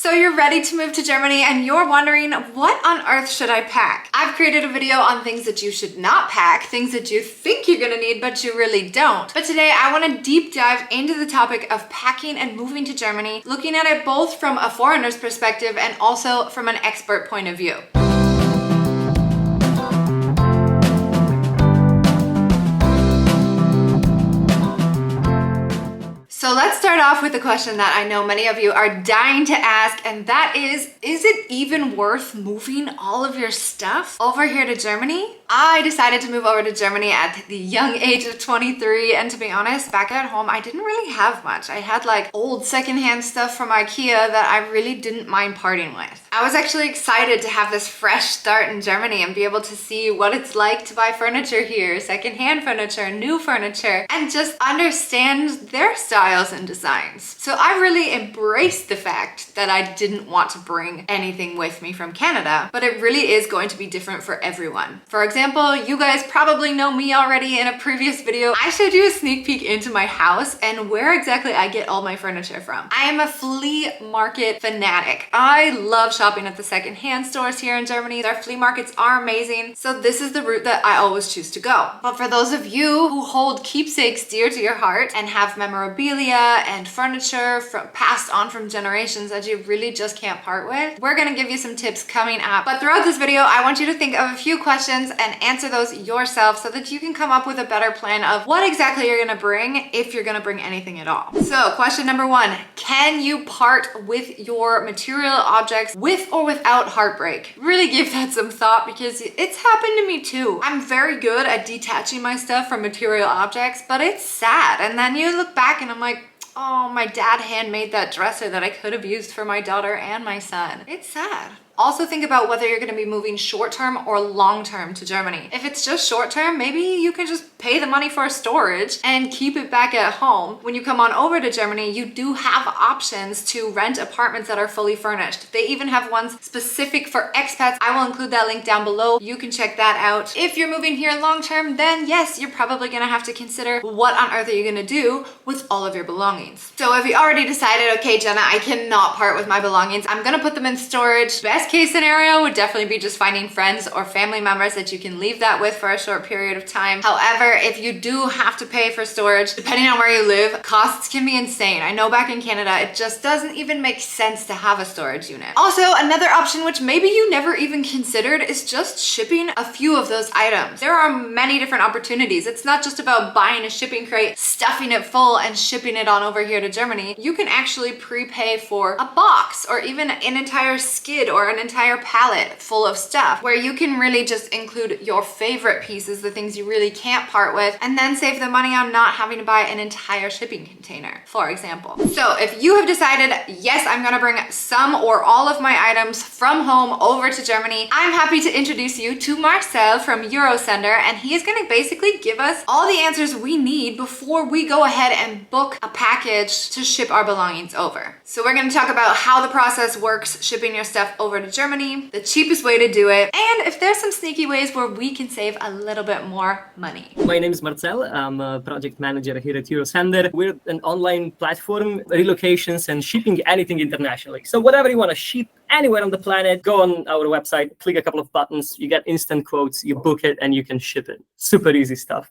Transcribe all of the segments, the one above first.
So you're ready to move to Germany and you're wondering, what on earth should I pack? I've created a video on things that you should not pack, things that you think you're gonna need but you really don't. But today I want to deep dive into the topic of packing and moving to Germany, looking at it both from a foreigner's perspective and also from an expert point of view. So let's start off with a question that I know many of you are dying to ask, and that is it even worth moving all of your stuff over here to Germany? I decided to move over to Germany at the young age of 23, and to be honest, back at home, I didn't really have much. I had like old secondhand stuff from IKEA that I really didn't mind parting with. I was actually excited to have this fresh start in Germany and be able to see what it's like to buy furniture here, secondhand furniture, new furniture, and just understand their styles and designs. So I really embraced the fact that I didn't want to bring anything with me from Canada, but it really is going to be different for everyone. For example, you guys probably know me already. In a previous video, I showed you a sneak peek into my house and where exactly I get all my furniture from. I am a flea market fanatic. I love shopping at the secondhand stores here in Germany. Their flea markets are amazing. So this is the route that I always choose to go. But for those of you who hold keepsakes dear to your heart and have memorabilia and furniture passed on from generations that you really just can't part with, we're gonna give you some tips coming up. But throughout this video, I want you to think of a few questions and answer those yourself so that you can come up with a better plan of what exactly you're gonna bring, if you're gonna bring anything at all. So question number one, can you part with your material objects with or without heartbreak? Really give that some thought because it's happened to me too. I'm very good at detaching my stuff from material objects, but it's sad. And then you look back and I'm like, oh, my dad handmade that dresser that I could have used for my daughter and my son. It's sad. Also think about whether you're going to be moving short-term or long-term to Germany. If it's just short-term, maybe you can just pay the money for storage and keep it back at home. When you come on over to Germany, you do have options to rent apartments that are fully furnished. They even have ones specific for expats. I will include that link down below. You can check that out. If you're moving here long-term, then yes, you're probably going to have to consider what on earth are you going to do with all of your belongings. So if you already decided, okay, Jenna, I cannot part with my belongings, I'm going to put them in storage. Best case scenario would definitely be just finding friends or family members that you can leave that with for a short period of time. However, if you do have to pay for storage, depending on where you live, costs can be insane. I know back in Canada, it just doesn't even make sense to have a storage unit. Also, another option which maybe you never even considered is just shipping a few of those items. There are many different opportunities. It's not just about buying a shipping crate, stuffing it full and shipping it on over here to Germany. You can actually prepay for a box or even an entire skid or an entire pallet full of stuff where you can really just include your favorite pieces, the things you really can't part with, and then save the money on not having to buy an entire shipping container, for example. So if you have decided, yes, I'm gonna bring some or all of my items from home over to Germany, I'm happy to introduce you to Marcel from EuroSender, and he is gonna basically give us all the answers we need before we go ahead and book a package to ship our belongings over. So we're gonna talk about how the process works, shipping your stuff over to Germany, the cheapest way to do it, and if there's some sneaky ways where we can save a little bit more money. My name is Marcel. I'm a project manager here at EuroSender. We're an online platform, relocations and shipping anything internationally. So whatever you want to ship anywhere on the planet, go on our website, click a couple of buttons, you get instant quotes, you book it, and you can ship it. Super easy stuff.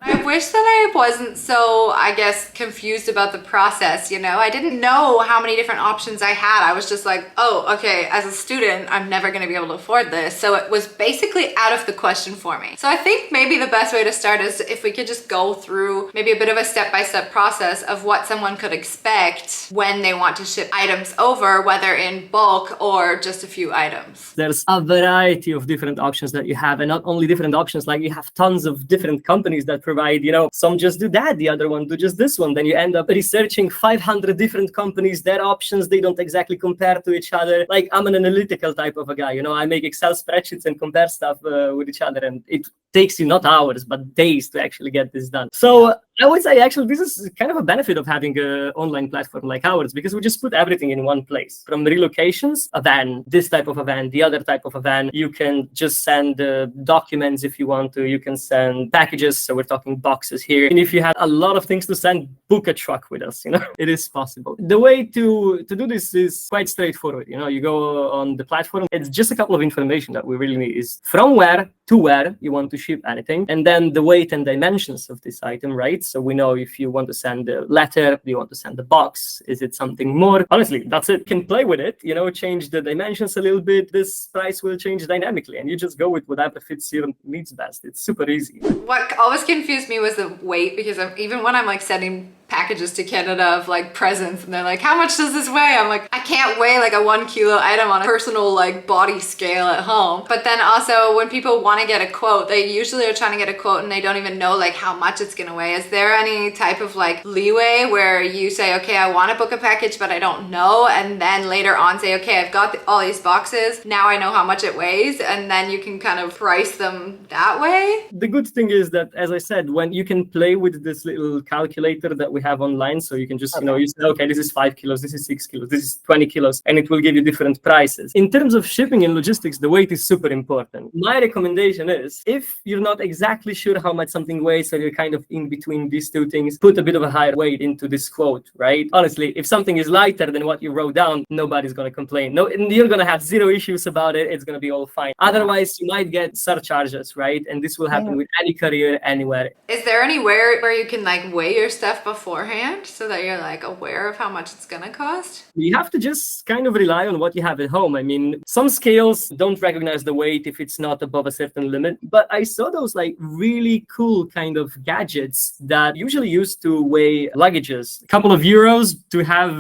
I wish that I wasn't so, I guess, confused about the process, you know? I didn't know how many different options I had. I was just like, oh, okay, as a student, I'm never gonna be able to afford this. So it was basically out of the question for me. So I think maybe the best way to start is if we could just go through maybe a bit of a step-by-step process of what someone could expect when they want to ship items over, whether in bulk or just a few items. There's a variety of different options that you have, and not only different options, like you have tons of different companies that provide, you know, some just do that, the other one do just this one. Then you end up researching 500 different companies, their options, they don't exactly compare to each other. Like I'm an analytical type of a guy, you know, I make Excel spreadsheets and compare stuff with each other, and it takes you not hours, but days to actually get this done. So I would say actually this is kind of a benefit of having an online platform like ours, because we just put everything in one place. From relocations, a van, this type of a van, the other type of a van. You can just send documents if you want to. You can send packages. So we're talking boxes here. And if you have a lot of things to send, book a truck with us. It is possible. The way to do this is quite straightforward. You go on the platform. It's just a couple of information that we really need is from where to where you want to ship anything, and then the weight and dimensions of this item, right? So we know if you want to send a letter, do you want to send a box? Is it something more? Honestly, that's it. You can play with it, change the dimensions a little bit. This price will change dynamically, and you just go with whatever fits your needs best. It's super easy. What always confused me was the weight, because even when I'm like sending packages to Canada of like presents, and they're like, how much does this weigh? I'm like, I can't weigh like a 1 kilo item on a personal like body scale at home. But then also when people want to get a quote, they usually are trying to get a quote and they don't even know like how much it's gonna weigh. Is there any type of like leeway where you say, okay, I want to book a package but I don't know, and then later on say, okay, I've got all these boxes, now I know how much it weighs, and then you can kind of price them that way? The good thing is that, as I said, when you can play with this little calculator that we have online, so you can just you say, okay, this is 5 kilos, this is 6 kilos, this is 20 kilos, and it will give you different prices. In terms of shipping and logistics, the weight is super important. My recommendation is, if you're not exactly sure how much something weighs, so you're kind of in between these two things, put a bit of a higher weight into this quote, right? Honestly, if something is lighter than what you wrote down, nobody's going to complain. No, and you're going to have zero issues about it. It's going to be all fine. Otherwise, you might get surcharges, right? And this will happen with any courier anywhere. Is there anywhere where you can like weigh your stuff beforehand so that you're like aware of how much it's gonna cost? You have to just kind of rely on what you have at home. I mean, some scales don't recognize the weight if it's not above a certain limit, but I saw those like really cool kind of gadgets that usually used to weigh luggages. A couple of euros to have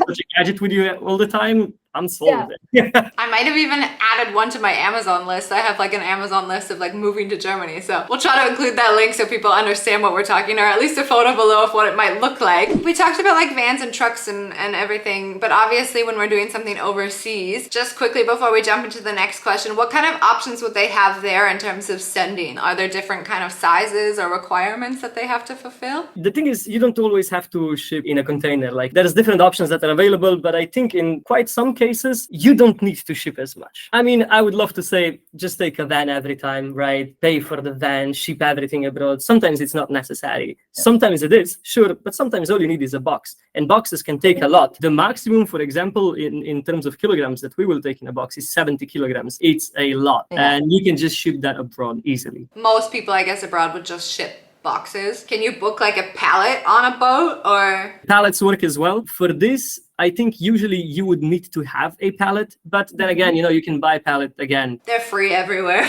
such a gadget with you all the time. I'm sold. Yeah. I might have even added one to my Amazon list. I have like an Amazon list of like moving to Germany. So we'll try to include that link so people understand what we're talking, or at least a photo below of what it might look like. We talked about like vans and trucks and everything, but obviously when we're doing something overseas, just quickly before we jump into the next question, what kind of options would they have there in terms of sending? Are there different kind of sizes or requirements that they have to fulfill? The thing is, you don't always have to ship in a container. Like there's different options that are available, but I think in quite some cases, you don't need to ship as much. I mean, I would love to say, just take a van every time, right? Pay for the van, ship everything abroad. Sometimes it's not necessary. Sometimes it is, sure, but sometimes all you need is a box. And boxes can take a lot. The maximum, for example, in terms of kilograms that we will take in a box is 70 kilograms. It's a lot. And you can just ship that abroad easily. Most people, I guess, abroad would just ship boxes. Can you book like a pallet on a boat, or? Pallets work as well. For this, I think usually you would need to have a pallet, but then again, you can buy a pallet again. They're free everywhere.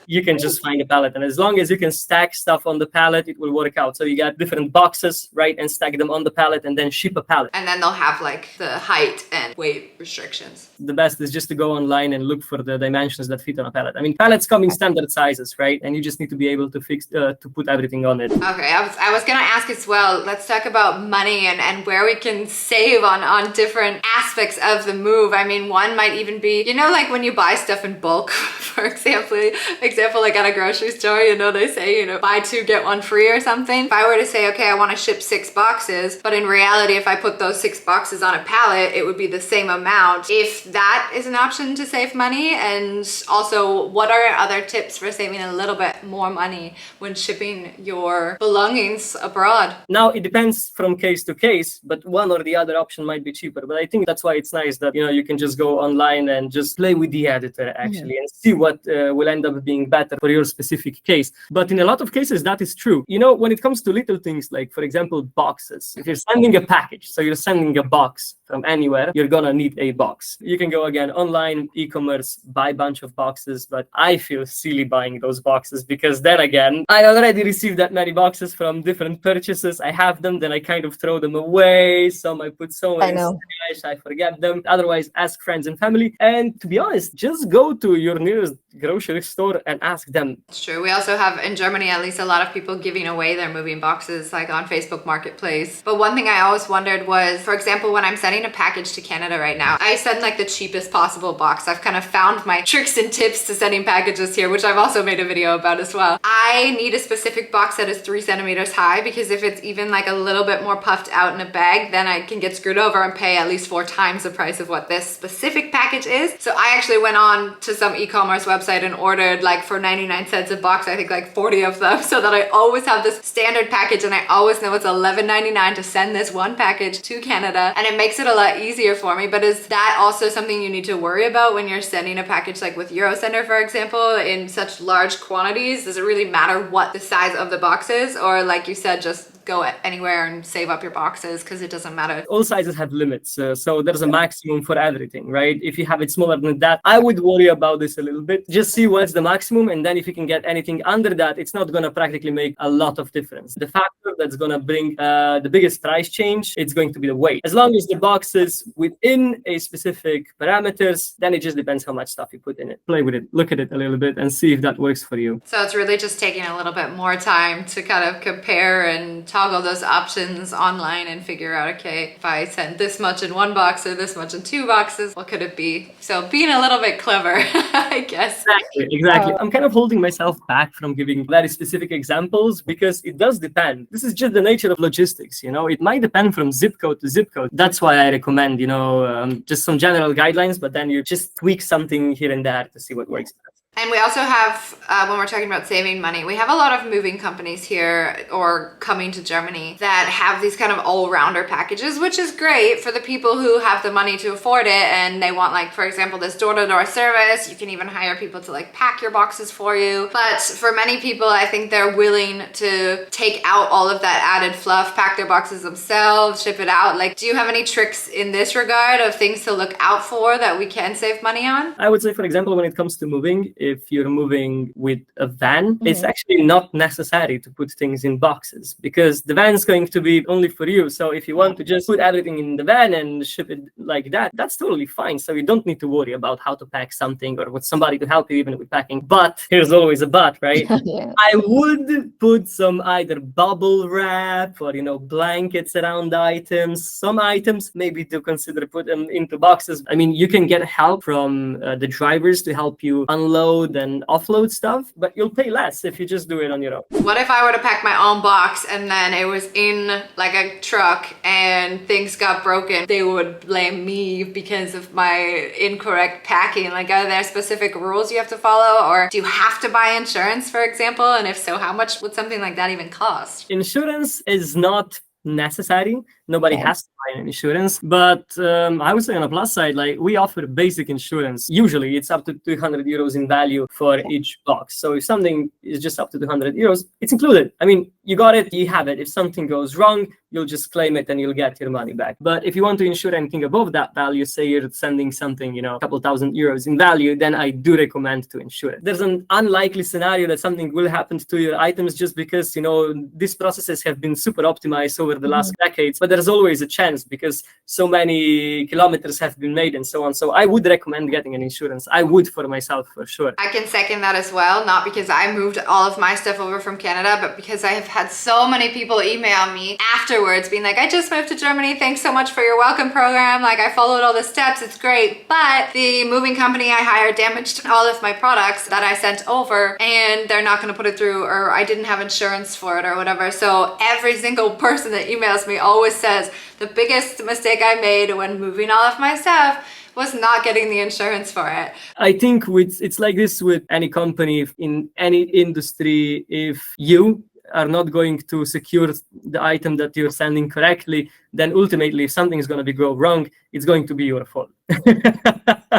You can just find a pallet, and as long as you can stack stuff on the pallet, it will work out. So you got different boxes, right, and stack them on the pallet and then ship a pallet. And then they'll have like the height and weight restrictions. The best is just to go online and look for the dimensions that fit on a pallet. I mean, pallets come in standard sizes, right? And you just need to be able to to put everything on it. Okay, I was gonna ask as well, let's talk about money and where we can save on different aspects of the move. I mean, one might even be, like when you buy stuff in bulk, for example, like at a grocery store, they say, buy 2, get 1 free or something. If I were to say, okay, I want to ship 6 boxes, but in reality, if I put those 6 boxes on a pallet, it would be the same amount. If that is an option to save money, and also what are other tips for saving a little bit more money when shipping your belongings abroad? Now, it depends from case to case, but one or the other option might be cheaper. But I think that's why it's nice that, you can just go online and just play with the editor actually and see what will end up being better for your specific case. But in a lot of cases, that is true. When it comes to little things like, for example, boxes, if you're sending a package, so you're sending a box from anywhere, you're gonna need a box. You can go again online, e-commerce, buy a bunch of boxes, but I feel silly buying those boxes because then again, I already received that many boxes from different purchases. I have them, then I kind of throw them away. Some I put somewhere in stash, I forget them. Otherwise, ask friends and family. And to be honest, just go to your nearest grocery store and and ask them. It's true. We also have in Germany, at least, a lot of people giving away their moving boxes, like on Facebook Marketplace. But one thing I always wondered was, for example, when I'm sending a package to Canada right now, I send like the cheapest possible box. I've kind of found my tricks and tips to sending packages here, which I've also made a video about as well. I need a specific box that is 3 centimeters high, because if it's even like a little bit more puffed out in a bag, then I can get screwed over and pay at least 4 times the price of what this specific package is. So I actually went on to some e-commerce website and ordered like for 99 cents a box, I think like 40 of them, so that I always have this standard package and I always know it's $11.99 to send this one package to Canada, and it makes it a lot easier for me. But is that also something you need to worry about when you're sending a package like with EuroSender, for example, in such large quantities? Does it really matter what the size of the box is, or like you said, just go anywhere and save up your boxes because it doesn't matter? All sizes have limits, so there's a maximum for everything, right? If you have it smaller than that, I would worry about this a little bit. Just see what's the maximum, and then if you can get anything under that, it's not going to practically make a lot of difference. The factor that's going to bring the biggest price change, it's going to be the weight. As long as the box is within a specific parameters, then it just depends how much stuff you put in it. Play with it, look at it a little bit, and see if that works for you. So it's really just taking a little bit more time to kind of compare and toggle those options online and figure out, okay, if I send this much in one box or this much in 2 boxes, what could it be? So being a little bit clever, I guess. Exactly. I'm kind of holding myself back from giving very specific examples because it does depend. This is just the nature of logistics, you know. It might depend from zip code to zip code. That's why I recommend, you know, just some general guidelines, but then you just tweak something here and there to see what works best. And we also have, when we're talking about saving money, we have a lot of moving companies here or coming to Germany that have these kind of all-rounder packages, which is great for the people who have the money to afford it and they want, like, for example, this door-to-door service. You can even hire people to like pack your boxes for you. But for many people, I think they're willing to take out all of that added fluff, pack their boxes themselves, ship it out. Like, do you have any tricks in this regard of things to look out for that we can save money on? I would say, for example, when it comes to moving, if you're moving with a van, it's actually not necessary to put things in boxes because the van's going to be only for you. So if you want to just put everything in the van and ship it like that, that's totally fine. So you don't need to worry about how to pack something or with somebody to help you even with packing. But here's always a but, right? I would put some either bubble wrap or, you know, blankets around items. Some items maybe to consider put them into boxes. I mean, you can get help from the drivers to help you unload and offload stuff, but you'll pay less if you just do it on your own. What if I were to pack my own box and then it was in like a truck and things got broken? They would blame me because of my incorrect packing. Like, are there specific rules you have to follow, or do you have to buy insurance, for example? And if so, how much would something like that even cost? Insurance is not necessary. Nobody has to buy an insurance, but I would say on a plus side, like, we offer basic insurance. Usually it's up to 200 euros in value for each box. So if something is just up to 200 euros, it's included. I mean, you got it, you have it. If something goes wrong, you'll just claim it and you'll get your money back. But if you want to insure anything above that value, say you're sending something, you know, a couple thousand euros in value, then I do recommend to insure it. There's an unlikely scenario that something will happen to your items just because, you know, these processes have been super optimized over the last decades, but there's always a chance because so many kilometers have been made and so on. So I would recommend getting an insurance. I would for myself, for sure. I can second that as well, not because I moved all of my stuff over from Canada, but because I have had so many people email me afterwards being like, I just moved to Germany, thanks so much for your welcome program, like I followed all the steps, it's great, but the moving company I hired damaged all of my products that I sent over and they're not going to put it through, or I didn't have insurance for it or whatever. So every single person that emails me always says the biggest mistake I made when moving all of my stuff was not getting the insurance for it. I think it's like this with any company in any industry. If you are not going to secure the item that you're sending correctly, then ultimately if something is going to go wrong, it's going to be your fault.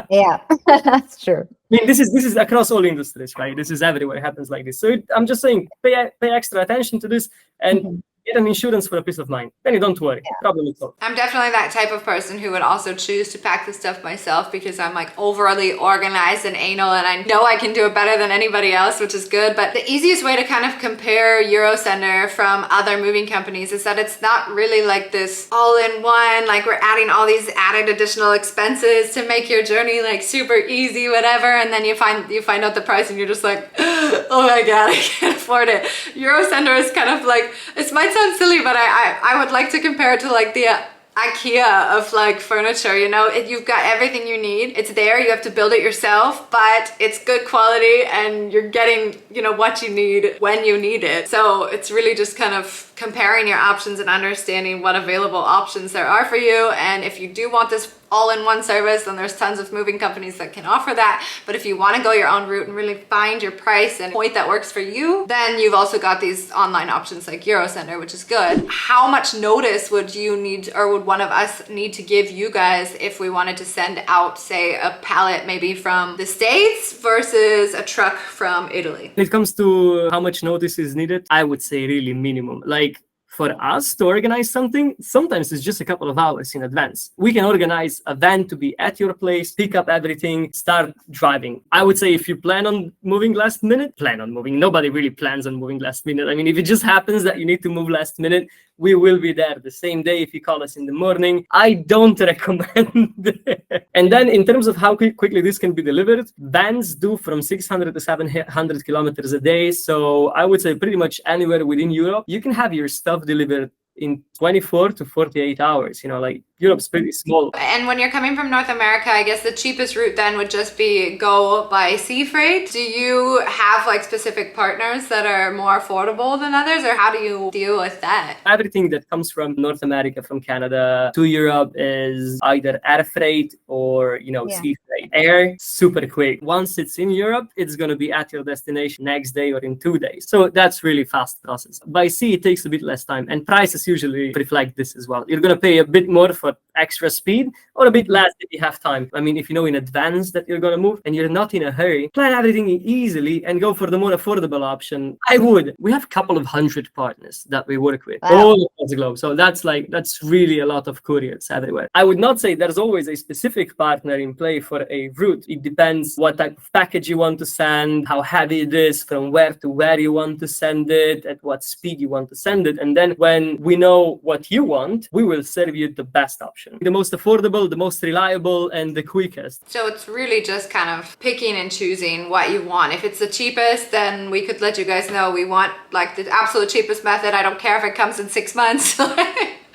Yeah, that's true. I mean, this is across all industries, right? This is everywhere. It happens like this. So I'm just saying, pay extra attention to this, and Get an insurance for a peace of mind. Then you don't worry. Problem is solved. I'm definitely that type of person who would also choose to pack the stuff myself because I'm like overly organized and anal, and I know I can do it better than anybody else, which is good. But the easiest way to kind of compare EuroSender from other moving companies is that it's not really like this all-in-one, like we're adding all these added additional expenses to make your journey like super easy, whatever, and then you find out the price and you're just like, oh my god, I can't afford it. EuroSender is kind of like, it might sound silly, but I would like to compare it to like the IKEA of like furniture, you know, you've got everything you need. It's there, you have to build it yourself, but it's good quality and you're getting, you know, what you need when you need it. So it's really just kind of comparing your options and understanding what available options there are for you. And if you do want this all-in-one service, then there's tons of moving companies that can offer that. But if you want to go your own route and really find your price and point that works for you, then you've also got these online options like EuroSender, which is good. How much notice would you need, or would one of us need to give you guys if we wanted to send out, say, a pallet maybe from the States versus a truck from Italy? When it comes to how much notice is needed, I would say really minimum. Like, for us to organize something, sometimes it's just a couple of hours in advance. We can organize a van to be at your place, pick up everything, start driving. I would say if you plan on moving last minute, plan on moving. Nobody really plans on moving last minute. I mean, if it just happens that you need to move last minute, we will be there the same day if you call us in the morning. I don't recommend it. And then in terms of how quickly this can be delivered, vans do from 600 to 700 kilometers a day. So I would say pretty much anywhere within Europe, you can have your stuff delivered in 24 to 48 hours. You know, like Europe's pretty small. And when you're coming from North America, I guess the cheapest route then would just be go by sea freight. Do you have like specific partners that are more affordable than others, or how do you deal with that? Everything that comes from North America, from Canada to Europe is either air freight or, you know, sea freight. Air, super quick. Once it's in Europe, it's going to be at your destination next day or in 2 days. So that's really fast process. By sea, it takes a bit less time, and prices usually reflect this as well. You're going to pay a bit more for extra speed or a bit less if you have time. I mean, if you know in advance that you're going to move and you're not in a hurry, plan everything easily and go for the more affordable option. I would. We have a couple of 100 partners that we work with all across the globe. So that's really a lot of couriers everywhere. I would not say there's always a specific partner in play for a route. It depends what type of package you want to send, how heavy it is, from where to where you want to send it, at what speed you want to send it. And then when we know what you want, we will serve you the best option. The most affordable, the most reliable, and the quickest. So it's really just kind of picking and choosing what you want. If it's the cheapest, then we could let you guys know we want like the absolute cheapest method. I don't care if it comes in 6 months.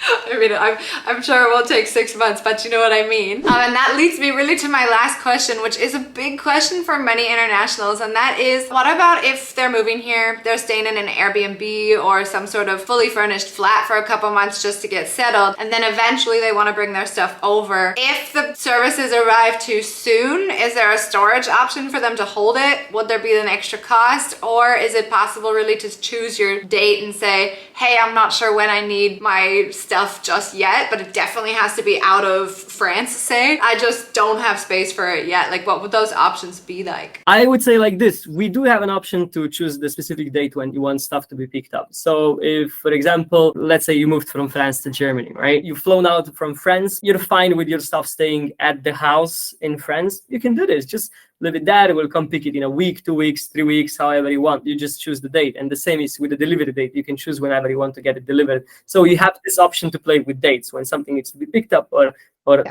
I mean, I'm sure it won't take 6 months, but you know what I mean. And that leads me really to my last question, which is a big question for many internationals. And that is, what about if they're moving here, they're staying in an Airbnb or some sort of fully furnished flat for a couple months just to get settled, and then eventually they want to bring their stuff over. If the services arrive too soon, is there a storage option for them to hold it? Would there be an extra cost? Or is it possible really to choose your date and say, hey, I'm not sure when I need my stuff just yet, but it definitely has to be out of France, say. I just don't have space for it yet. Like, what would those options be like? I would say like this. We do have an option to choose the specific date when you want stuff to be picked up. So if, for example, let's say you moved from France to Germany, right? You've flown out from France. You're fine with your stuff staying at the house in France. You can do this. Just leave it there. We'll come pick it in a week, 2 weeks, 3 weeks, however you want. You just choose the date. And the same is with the delivery date. You can choose whenever you want to get it delivered. So you have this option to play with dates when something needs to be picked up or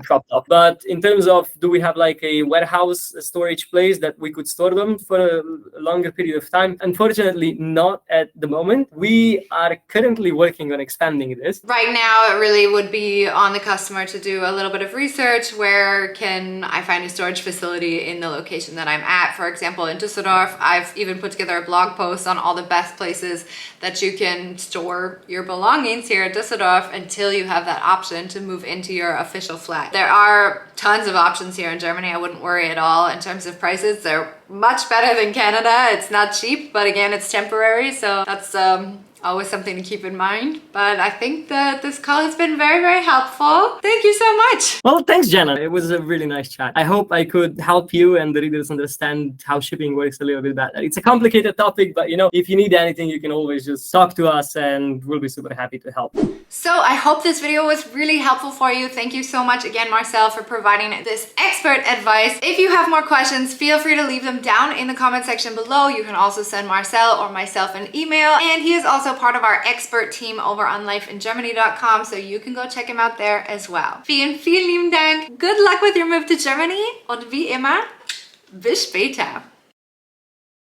dropped off. But in terms of, do we have like a warehouse, a storage place that we could store them for a longer period of time? Unfortunately, not at the moment. We are currently working on expanding this. Right now, it really would be on the customer to do a little bit of research. Where can I find a storage facility in the location that I'm at? For example, in Düsseldorf, I've even put together a blog post on all the best places that you can store your belongings here at Düsseldorf until you have that option to move into your official flat. There are tons of options here in Germany. I wouldn't worry at all in terms of prices. They're much better than Canada. It's not cheap, but again, it's temporary. So that's Always something to keep in mind. But I think that this call has been very, very helpful. Thank you so much. Well, thanks, Jenna. It was a really nice chat. I hope I could help you and the readers understand how shipping works a little bit better. It's a complicated topic, but if you need anything, you can always just talk to us and we'll be super happy to help. So I hope this video was really helpful for you. Thank you so much again, Marcel, for providing this expert advice. If you have more questions, feel free to leave them down in the comment section below. You can also send Marcel or myself an email. And he is also part of our expert team over on lifeingermany.com, so you can go check him out there as well. Vielen, vielen lieben Dank. Good luck with your move to Germany und wie immer, bis später.